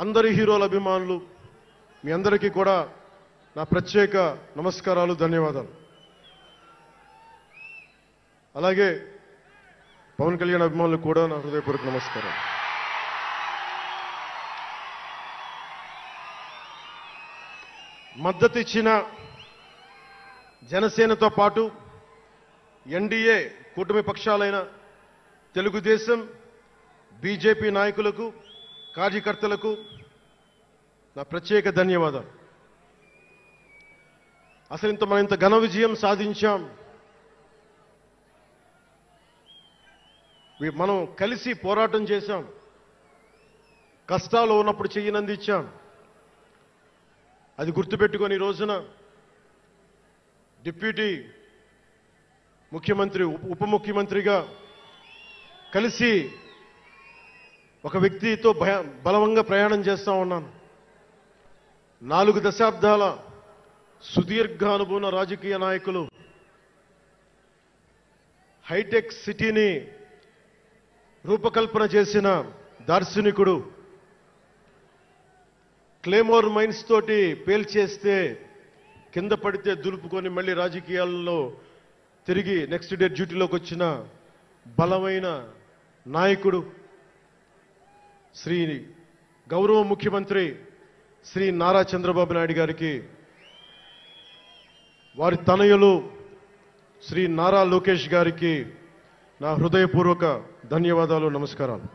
అందరి హీరోల అభిమానులు మీ అందరికీ కూడా నా ప్రత్యేక నమస్కారాలు, ధన్యవాదాలు. అలాగే పవన్ కళ్యాణ్ అభిమానులకు కూడా నా హృదయపూర్వక నమస్కారం. మద్దతు ఇచ్చిన జనసేనతో పాటు ఎన్డీఏ కూటమి పక్షాలైన తెలుగుదేశం, బీజేపీ నాయకులకు, కార్యకర్తలకు నా ప్రత్యేక ధన్యవాదాలు. అసలు మనం ఇంత ఘన విజయం సాధించాం. మనం కలిసి పోరాటం చేశాం. కష్టాలు ఉన్నప్పుడు చెయ్యినందించాం. అది గుర్తుపెట్టుకొని ఈ రోజున డిప్యూటీ ముఖ్యమంత్రి, ఉప ముఖ్యమంత్రిగా కలిసి ఒక వ్యక్తితో బలవంగా ప్రయాణం చేస్తా ఉన్నాను. 4 దశాబ్దాల సుదీర్ఘ అనుభవం రాజకీయ నాయకులు, హైటెక్ సిటీని రూపకల్పన చేసిన దార్శనికుడు, క్లేమోర్ మైన్స్ తోటి పేల్చేస్తే కింద పడితే దులుపుకొని మళ్ళీ రాజకీయాల్లో తిరిగి నెక్స్ట్ డే డ్యూటీలోకి వచ్చిన బలమైన నాయకుడు, శ్రీ గౌరవ ముఖ్యమంత్రి శ్రీ నారా చంద్రబాబు నాయుడు గారికి, వారి తనయులు శ్రీ నారా లోకేష్ గారికి నా హృదయపూర్వక ధన్యవాదాలు, నమస్కారాలు.